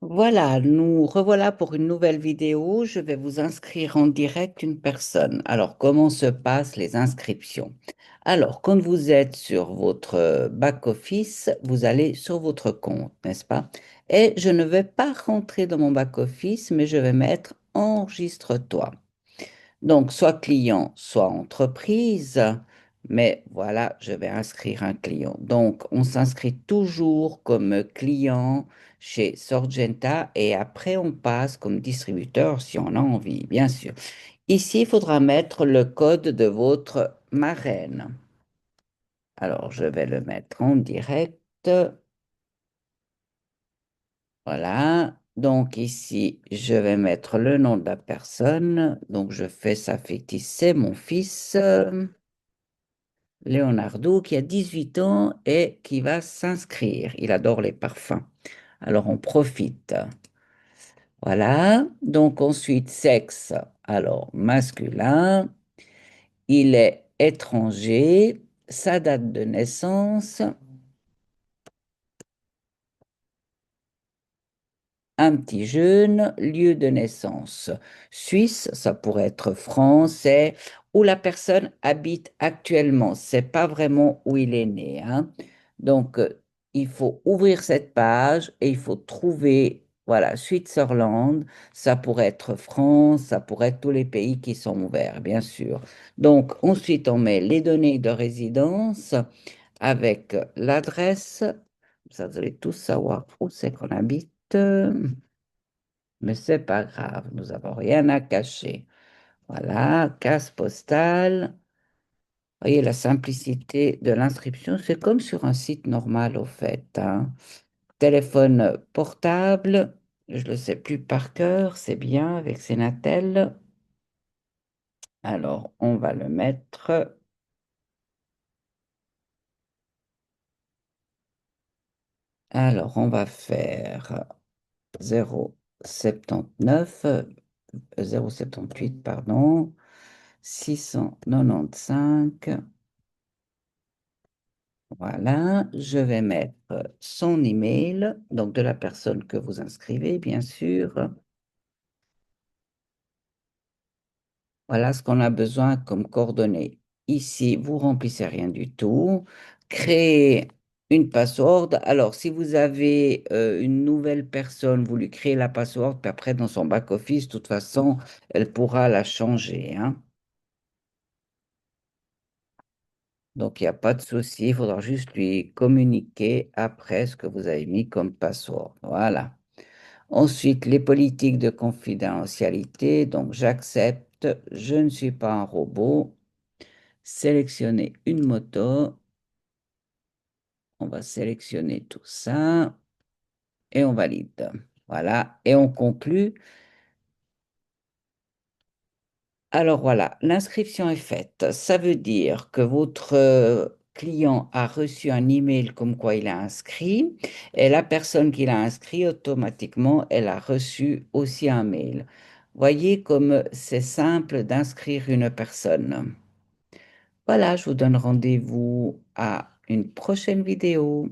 Voilà, nous revoilà pour une nouvelle vidéo. Je vais vous inscrire en direct une personne. Alors, comment se passent les inscriptions? Alors, quand vous êtes sur votre back-office, vous allez sur votre compte, n'est-ce pas? Et je ne vais pas rentrer dans mon back-office, mais je vais mettre enregistre-toi. Donc, soit client, soit entreprise. Mais voilà, je vais inscrire un client. Donc, on s'inscrit toujours comme client chez Sorgenta et après, on passe comme distributeur si on a envie, bien sûr. Ici, il faudra mettre le code de votre marraine. Alors, je vais le mettre en direct. Voilà. Donc, ici, je vais mettre le nom de la personne. Donc, je fais ça fictif, c'est mon fils. Leonardo qui a 18 ans et qui va s'inscrire. Il adore les parfums. Alors on profite. Voilà. Donc ensuite, sexe. Alors masculin. Il est étranger. Sa date de naissance. Un petit jeune, lieu de naissance Suisse, ça pourrait être français, où la personne habite actuellement. C'est pas vraiment où il est né, hein. Donc, il faut ouvrir cette page et il faut trouver, voilà, Switzerland, ça pourrait être France, ça pourrait être tous les pays qui sont ouverts, bien sûr. Donc, ensuite, on met les données de résidence avec l'adresse. Ça, vous allez tous savoir où c'est qu'on habite. Mais c'est pas grave, nous n'avons rien à cacher. Voilà, case postale. Voyez la simplicité de l'inscription, c'est comme sur un site normal au fait, hein. Téléphone portable, je ne le sais plus par cœur, c'est bien avec Sénatel. Alors, on va le mettre. Alors, on va faire 079, 078, pardon, 695. Voilà, je vais mettre son email, donc de la personne que vous inscrivez, bien sûr. Voilà ce qu'on a besoin comme coordonnées. Ici, vous remplissez rien du tout. Créez une password. Alors, si vous avez une nouvelle personne, vous lui créez la password, puis après, dans son back-office, de toute façon, elle pourra la changer, hein. Donc, il n'y a pas de souci. Il faudra juste lui communiquer après ce que vous avez mis comme password. Voilà. Ensuite, les politiques de confidentialité. Donc, j'accepte. Je ne suis pas un robot. Sélectionner une moto. On va sélectionner tout ça et on valide. Voilà. Et on conclut. Alors voilà, l'inscription est faite. Ça veut dire que votre client a reçu un email comme quoi il a inscrit et la personne qui l'a inscrit, automatiquement, elle a reçu aussi un mail. Voyez comme c'est simple d'inscrire une personne. Voilà, je vous donne rendez-vous à une prochaine vidéo.